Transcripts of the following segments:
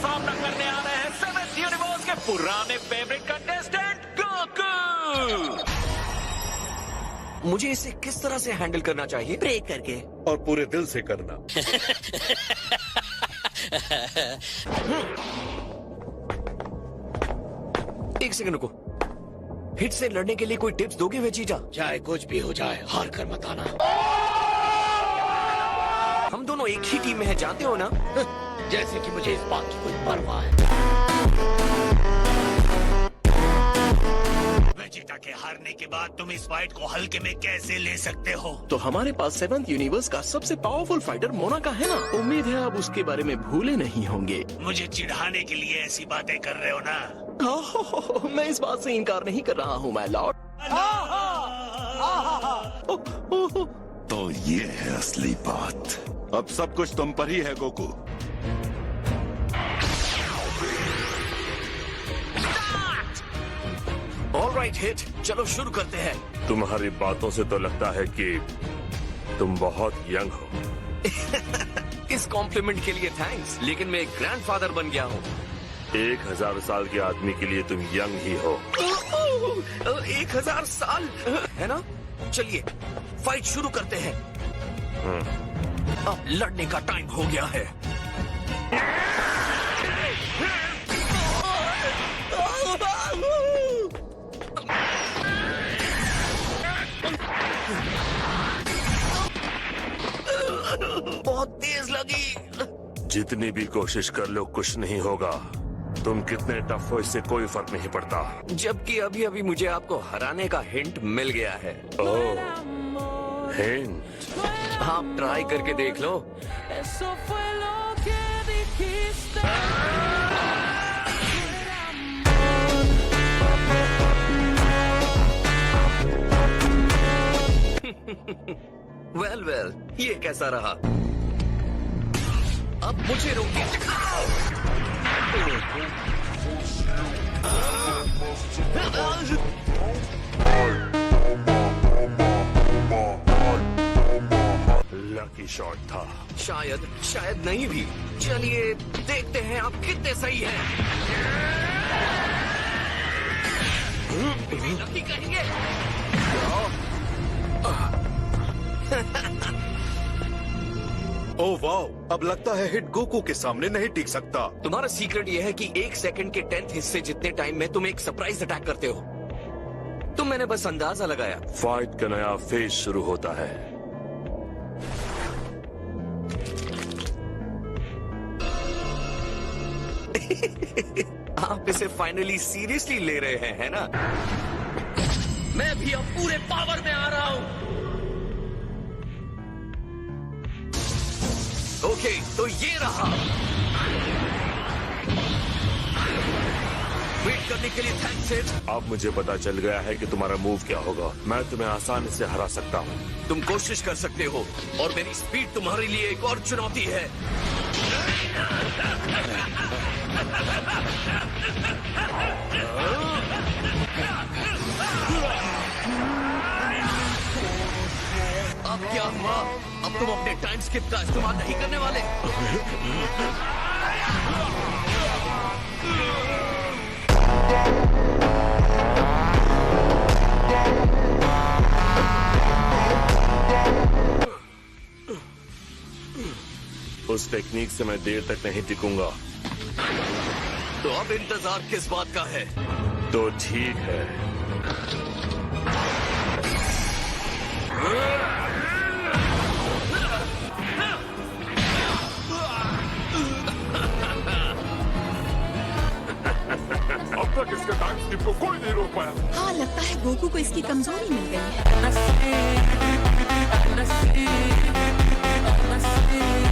सामना करने आ रहे हैं 7th यूनिवर्स के पुराने फेवरेट कंटेस्टेंट गोकू। मुझे इसे किस तरह से हैंडल करना चाहिए? प्रे करके और पूरे दिल से करना। एक सेकंड रुको। हिट से लड़ने के लिए कोई टिप्स दोगे वेजीटा? चाहे कुछ भी हो जाए, हार कर मत आना। हम दोनों एक ही टीम में हैं, जानते हो ना? जैसे कि मुझे इस बात की कोई परवाह है। वेजिटा के हारने के बाद तुम इस फाइट को हल्के में कैसे ले सकते हो? तो हमारे पास 7th यूनिवर्स का सबसे पावरफुल फाइटर मोना का है ना। उम्मीद है आप उसके बारे में भूले नहीं होंगे। मुझे चिढ़ाने के लिए ऐसी बातें कर रहे हो ना? मैं इस बात से इनकार नहीं कर रहा हूँ, माय लॉर्ड। तो ये है असली बात। अब सब कुछ तुम पर ही है गोकू। ऑलराइट हिट, चलो शुरू करते हैं। तुम्हारी बातों से तो लगता है कि तुम बहुत यंग हो। इस कॉम्प्लीमेंट के लिए थैंक्स, लेकिन मैं एक ग्रैंडफादर बन गया हूँ। 1000 साल के आदमी के लिए तुम यंग ही हो। 1000 साल है ना? चलिए फाइट शुरू करते हैं। अब लड़ने का टाइम हो गया है। बहुत तेज लगी। जितनी भी कोशिश कर लो कुछ नहीं होगा। तुम कितने टफ हो इससे कोई फर्क नहीं पड़ता। जबकि अभी अभी मुझे आपको हराने का हिंट मिल गया है। ओह, हिंट। आप ट्राई करके देख लो। वेल, ये कैसा रहा? अब मुझे रोकिए। लकी शॉट था। शायद नहीं भी। चलिए देखते हैं आप कितने सही हैं। लकी कहेंगे। ओह वाओ, अब लगता है हिट गोकू के सामने नहीं टिक सकता। तुम्हारा सीक्रेट यह है कि 1 सेकंड के 10th हिस्से जितने टाइम में तुम एक सरप्राइज अटैक करते हो। तो मैंने बस अंदाजा लगाया। फाइट का नया फेज शुरू होता है। आप इसे फाइनली सीरियसली ले रहे हैं, है ना? मैं भी अब पूरे पावर में आ रहा हूं। ओके, तो ये रहा। वेट करने के लिए थैंक्स हिट। अब मुझे पता चल गया है कि तुम्हारा मूव क्या होगा। मैं तुम्हें आसानी से हरा सकता हूँ। तुम कोशिश कर सकते हो और मेरी स्पीड तुम्हारे लिए एक और चुनौती है। अब क्या हुआ? अब तुम अपने टाइम स्किप का इस्तेमाल नहीं करने वाले? उस टेक्निक से मैं देर तक नहीं टिकूंगा। तो अब इंतजार किस बात का है? तो ठीक है। अब तक इसके टाइम स्किप को कोई नहीं रोक पाया। हाँ, लगता है गोकू को इसकी कमजोरी मिल गई है।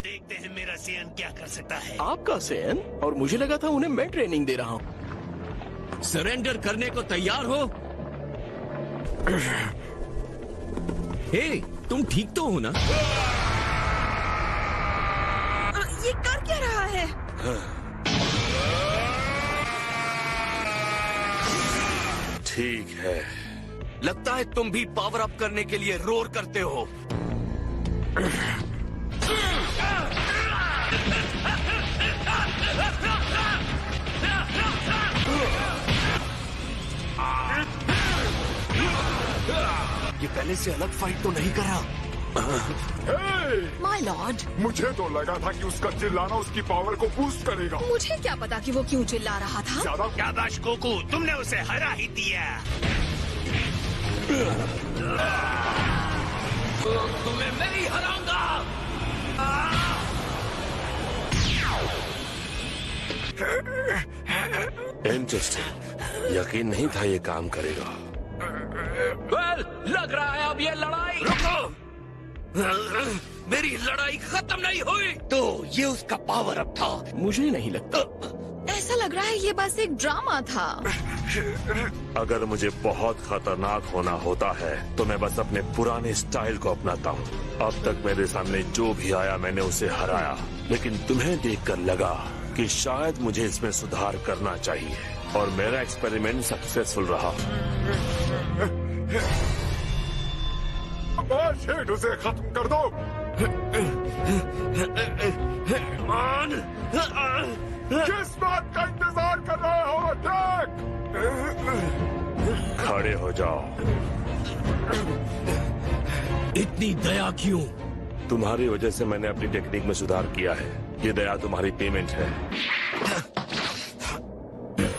देखते हैं मेरा सेन क्या कर सकता है। आपका सेन? और मुझे लगा था उन्हें मैं ट्रेनिंग दे रहा हूँ। सरेंडर करने को तैयार हो? हे, तुम ठीक तो हो ना? ये कर क्या रहा है? ठीक है। लगता है तुम भी पावर अप करने के लिए रोर करते हो। ये पहले से अलग फाइट तो नहीं कर रहा? माय लॉर्ड, मुझे तो लगा था कि उसका चिल्लाना उसकी पावर को बूस्ट करेगा। मुझे क्या पता कि वो क्यों चिल्ला रहा था। ज्यादा शाबाश गोकू, तुमने उसे हरा ही दिया। तुम्हें मैं ही हराऊंगा। इंटरेस्टिंग, यकीन नहीं था ये काम करेगा। वेल, लग रहा है अब ये लड़ाई। रुको, मेरी लड़ाई खत्म नहीं हुई। तो ये उसका पावर अप था। मुझे नहीं लगता। ऐसा लग रहा है ये बस एक ड्रामा था। अगर मुझे बहुत खतरनाक होना होता है तो मैं बस अपने पुराने स्टाइल को अपनाता हूँ। अब तक मेरे सामने जो भी आया मैंने उसे हराया, लेकिन तुम्हें देखकर लगा कि शायद मुझे इसमें सुधार करना चाहिए और मेरा एक्सपेरिमेंट सक्सेसफुल रहा। शेड, उसे खत्म कर दो। किस बात का इंतजार कर रहे हो? अटैक! खड़े हो जाओ। इतनी दया क्यों? तुम्हारी वजह से मैंने अपनी टेक्निक में सुधार किया है। ये दया तुम्हारी पेमेंट है।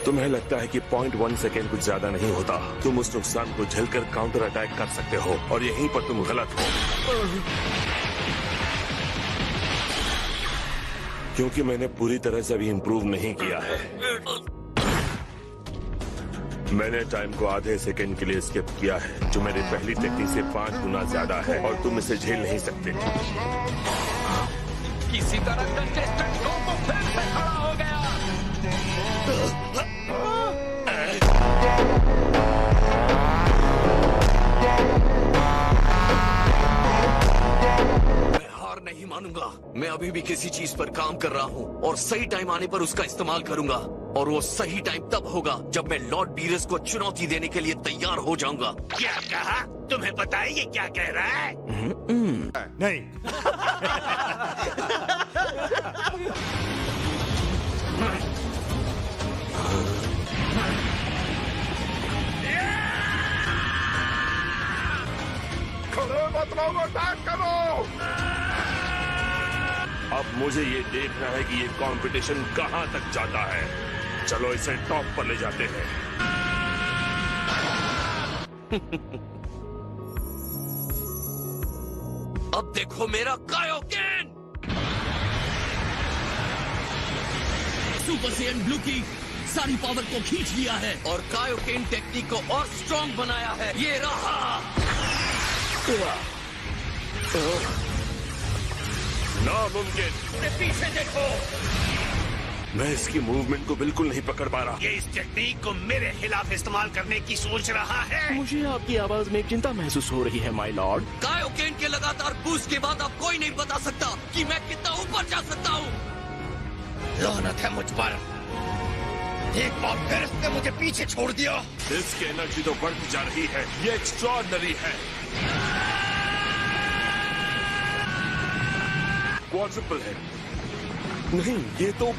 तुम्हें लगता है कि 0.1 सेकेंड कुछ ज्यादा नहीं होता। तुम उस नुकसान को झेलकर काउंटर अटैक कर सकते हो और यहीं पर तुम गलत हो, क्योंकि मैंने पूरी तरह से अभी इम्प्रूव नहीं किया है। मैंने टाइम को आधे सेकेंड के लिए स्किप किया है, जो मेरी पहली टेक्निक से 5 गुना ज्यादा है और तुम इसे झेल नहीं सकते। किसी तरह कंटेस्टेंट को फिर से खड़ा हो गया। मैं हार नहीं मानूंगा। मैं अभी भी किसी चीज पर काम कर रहा हूँ और सही टाइम आने पर उसका इस्तेमाल करूंगा। और वो सही टाइम तब होगा जब मैं लॉर्ड बीरस को चुनौती देने के लिए तैयार हो जाऊंगा। क्या कहा? तुम्हें पता है ये क्या कह रहा है? नहीं। खड़े मत रहो, अटैक करो। अब मुझे ये देखना है कि ये कंपटीशन कहां तक जाता है। चलो इसे टॉप पर ले जाते हैं। अब देखो मेरा कायोकेन। सुपर सैयन ब्लू की सारी पावर को खींच लिया है और कायोकेन टेक्निक को और स्ट्रॉन्ग बनाया है। ये रहा। नामुमकिन। पीछे देखो। मैं इसकी मूवमेंट को बिल्कुल नहीं पकड़ पा रहा। ये इस टेक्निक को मेरे खिलाफ इस्तेमाल करने की सोच रहा है। मुझे आपकी आवाज में एक चिंता महसूस हो रही है माय लॉर्ड। कायोकेन के लगातार बूस्ट के बाद अब कोई नहीं बता सकता कि मैं कितना ऊपर जा सकता हूँ। लानत है मुझ पर। एक बार फिर इसने मुझे पीछे छोड़ दिया। इसकी एनर्जी तो बढ़ती जा रही है। ये एक्स्ट्रॉर्डिनरी है। क्वाड्रुपल है। नहीं, ये तो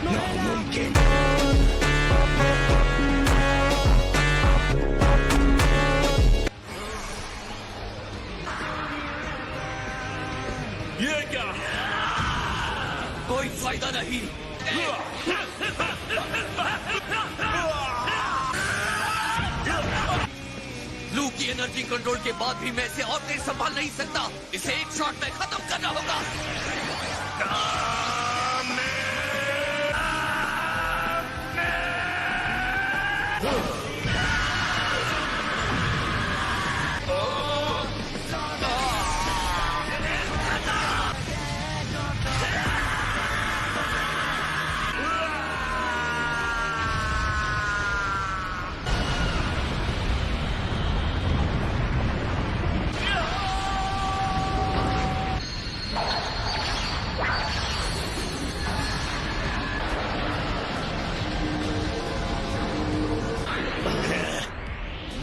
नामुमकिन। ये क्या? कोई फायदा नहीं। लू की एनर्जी कंट्रोल के बाद भी मैं इसे और तेज संभाल नहीं सकता। इसे एक शॉट में खत्म करना होगा।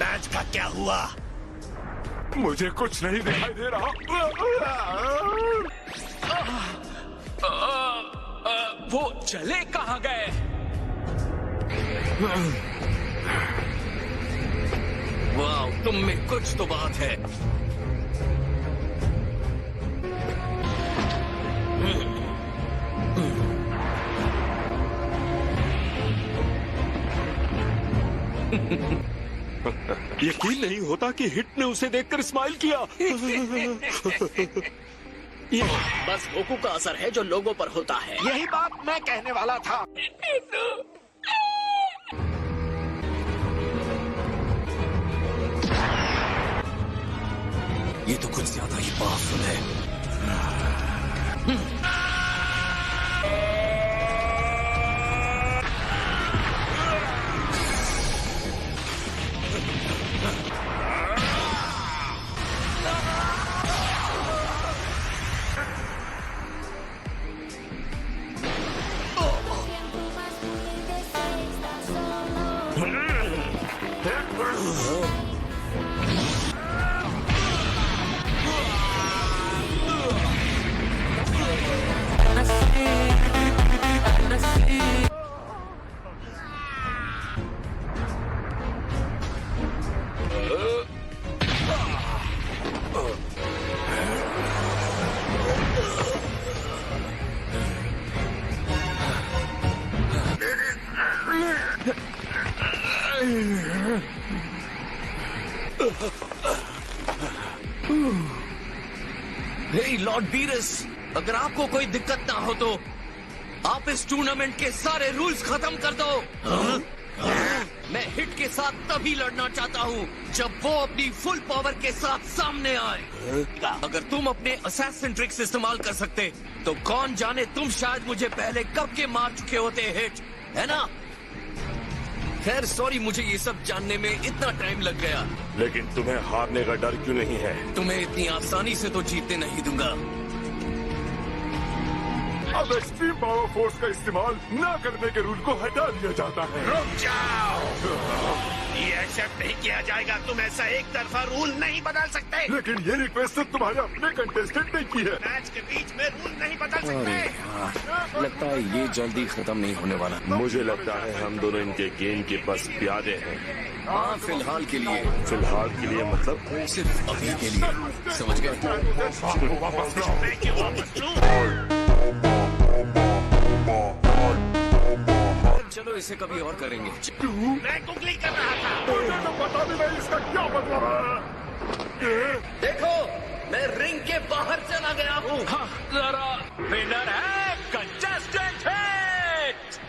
मैच का क्या हुआ? मुझे कुछ नहीं दिखाई दे रहा। वो चले कहाँ गए? वाह, तुम में कुछ तो बात है। यकीन नहीं होता कि हिट ने उसे देखकर स्माइल किया। ये बस गोकू का असर है जो लोगों पर होता है। यही बात मैं कहने वाला था। ये तो कुछ ज्यादा ही पावरफुल है। हे लॉर्ड बीरस, अगर आपको कोई दिक्कत ना हो तो आप इस टूर्नामेंट के सारे रूल्स खत्म कर दो। मैं हिट के साथ तभी लड़ना चाहता हूँ जब वो अपनी फुल पावर के साथ सामने आए। अगर तुम अपने असैसिन ट्रिक्स इस्तेमाल कर सकते तो कौन जाने तुम शायद मुझे पहले कब के मार चुके होते हिट, है ना? खैर सॉरी, मुझे ये सब जानने में इतना टाइम लग गया। लेकिन तुम्हें हारने का डर क्यों नहीं है? तुम्हें इतनी आसानी से तो जीतने नहीं दूंगा। अब एक्सट्रीम पावर फोर्स का इस्तेमाल न करने के रूल को हटा दिया जाता है। रुक जाओ, ये एक्सेप्ट नहीं किया जाएगा। तुम ऐसा एक तरफा रूल नहीं बदल सकते। लेकिन ये रिक्वेस्ट तो तुम्हारे अपने कंटेस्टेंट ने की है। मैच के बीच में रूल नहीं बदल सकते। लगता है ये जल्दी खत्म नहीं होने वाला। मुझे लगता है हम दोनों इनके गेम के बस प्यादे हैं। हाँ, फिलहाल के लिए। फिलहाल के लिए मतलब? सिर्फ अभी के लिए, समझ गए? मैं क्यों वापस लूं? चलो इसे कभी और करेंगे। मैं गुगली कर रहा था। मुझे तो पता भी नहीं इसका क्या मतलब है। देखो, मैं रिंग के बाहर चला गया हूँ। हाँ, जरा विनर है कंटेस्टेंट हिट।